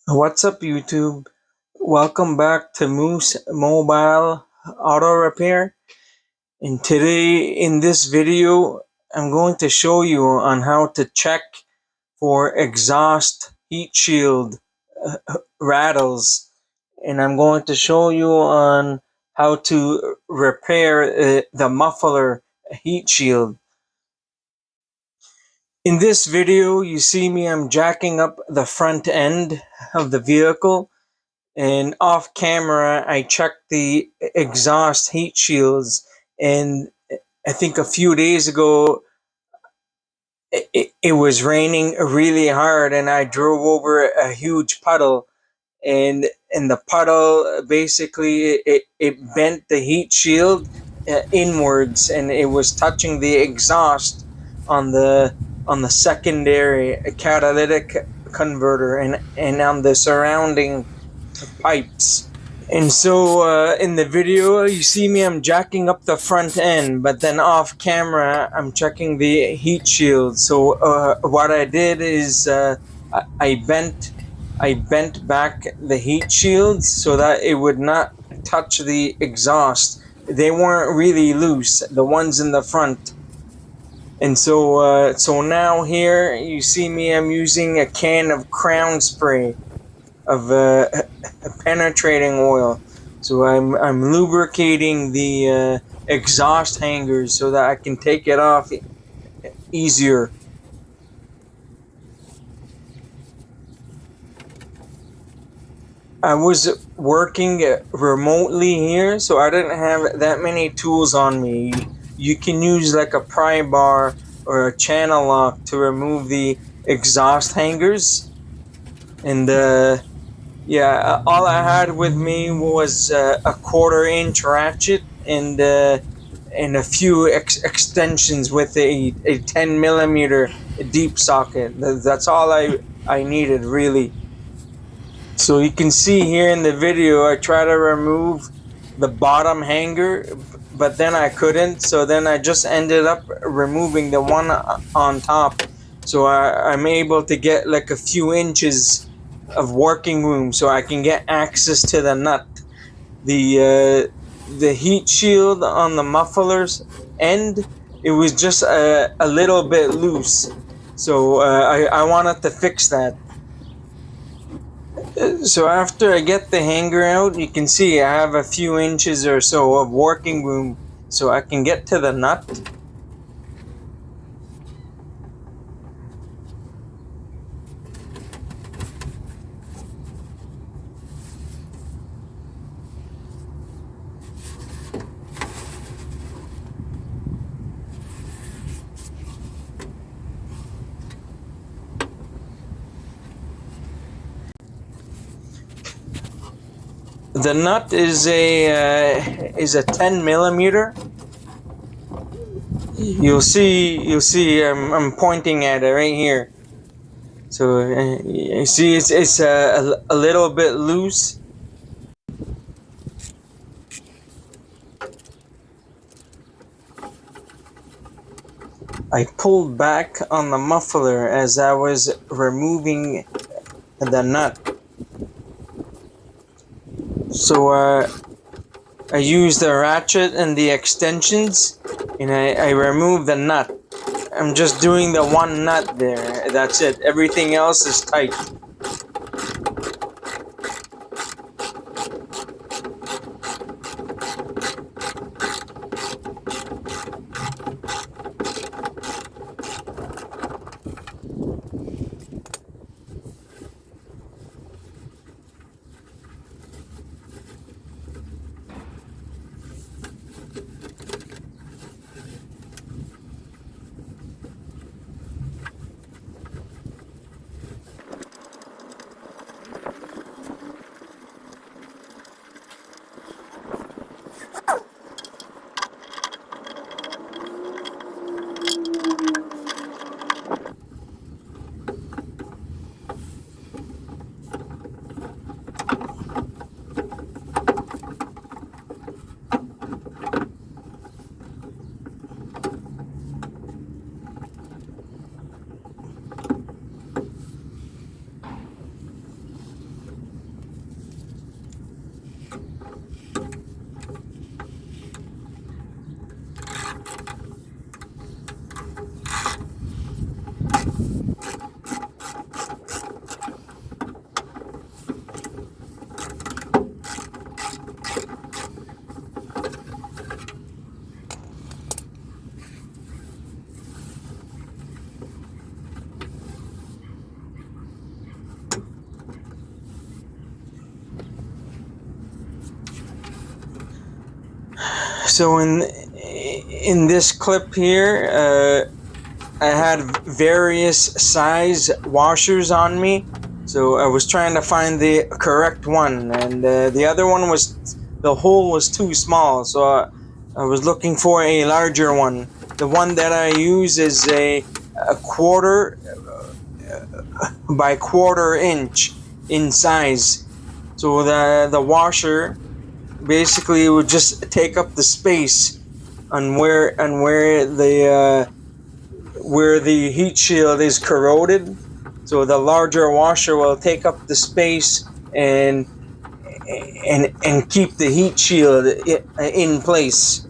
What's up, YouTube? Welcome back to Moose Mobile Auto Repair. And today, in this video, I'm going to show you on how to check for exhaust heat shield rattles. And I'm going to show you on how to repair the muffler heat shield. In this video, you see me, I'm jacking up the front end of the vehicle. And off camera, I checked the exhaust heat shields. And I think a few days ago, it was raining really hard, and I drove over a huge puddle. And the puddle basically it bent the heat shield inwards, and it was touching the exhaust on the secondary catalytic converter and on the surrounding pipes. And so in the video, you see me, I'm jacking up the front end, but then off camera, I'm checking the heat shield. So what I did is I bent back the heat shields so that it would not touch the exhaust. They weren't really loose, the ones in the front. And so now here, you see me, I'm using a can of Crown Spray of penetrating oil. So I'm lubricating the exhaust hangers so that I can take it off easier. I was working remotely here, so I didn't have that many tools on me. You can use like a pry bar or a channel lock to remove the exhaust hangers. And yeah, all I had with me was a 1/4-inch ratchet and a few extensions with a 10 millimeter deep socket. That's all I needed, really. So you can see here in the video, I try to remove the bottom hanger, but then I couldn't. So then I just ended up removing the one on top. So I'm able to get like a few inches of working room so I can get access to the nut. The heat shield on the muffler's end, it was just a little bit loose. So I wanted to fix that. So after I get the hanger out, you can see I have a few inches or so of working room so I can get to the nut. The nut is a 10 millimeter. You'll see. I'm pointing at it right here. So you see, it's a little bit loose. I pulled back on the muffler as I was removing the nut. So I used the ratchet and the extensions, and I removed the nut. I'm just doing the one nut there. That's it. Everything else is tight. So in this clip here, I had various size washers on me, so I was trying to find the correct one, and the other one the hole was too small, so I was looking for a larger one. The one that I use is a quarter by quarter inch in size, so the washer basically would just take up the space on where the heat shield is corroded. So the larger washer will take up the space and keep the heat shield in place.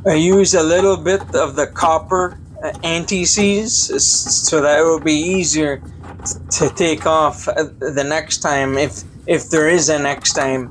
I use a little bit of the copper anti-seize so that it will be easier to take off the next time, if there is a next time.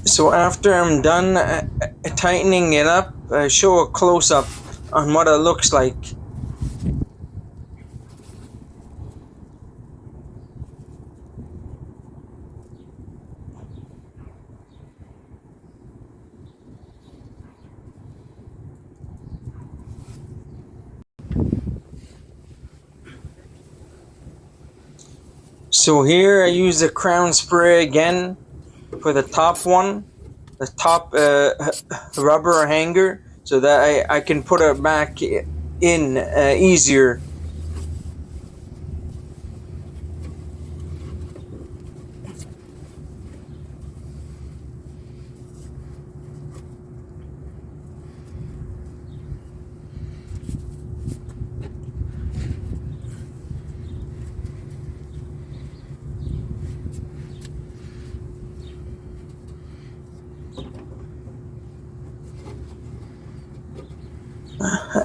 So after I'm done tightening it up, I show a close-up on what it looks like. So here I use the crown spray again for the top one, the top rubber hanger, so that I can put it back in easier.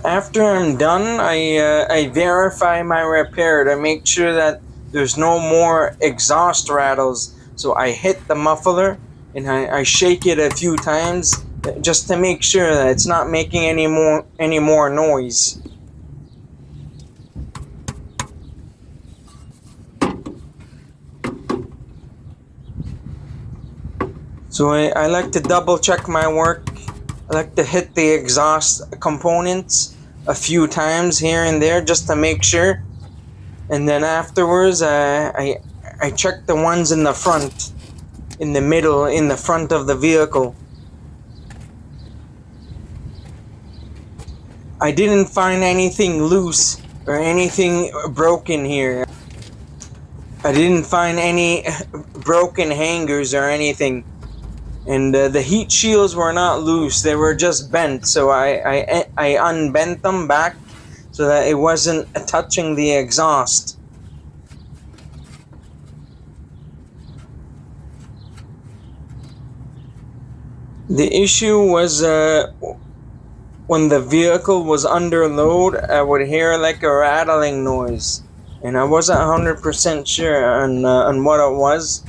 After I'm done, I verify my repair to make sure that there's no more exhaust rattles. So I hit the muffler and I shake it a few times just to make sure that it's not making any more noise. So I like to double check my work. I like to hit the exhaust components a few times here and there just to make sure. And then afterwards, I check the ones in the front, in the middle, in the front of the vehicle. I didn't find anything loose or anything broken here. I didn't find any broken hangers or anything. And the heat shields were not loose, they were just bent, so I unbent them back so that it wasn't touching the exhaust. The issue was when the vehicle was under load, I would hear like a rattling noise, and I wasn't 100% sure on what it was.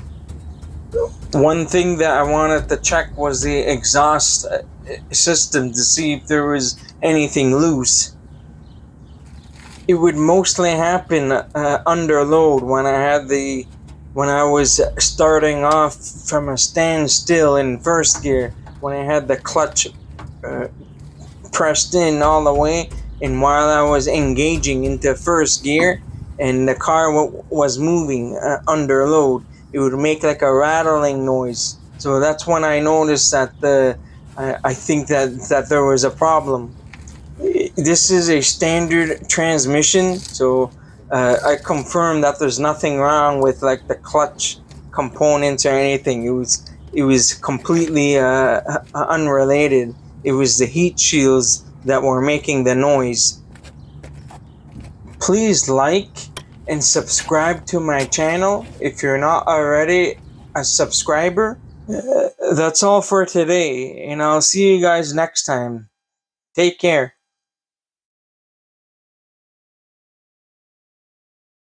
One thing that I wanted to check was the exhaust system to see if there was anything loose. It would mostly happen under load when I was starting off from a standstill in first gear, when I had the clutch pressed in all the way, and while I was engaging into first gear and the car was moving under load, it would make like a rattling noise. So that's when I noticed that I think that there was a problem. This is a standard transmission, so I confirmed that there's nothing wrong with like the clutch components or anything. It was completely unrelated. It was the heat shields that were making the noise. Please like and subscribe to my channel if you're not already a subscriber. That's all for today, and I'll see you guys next time. Take care.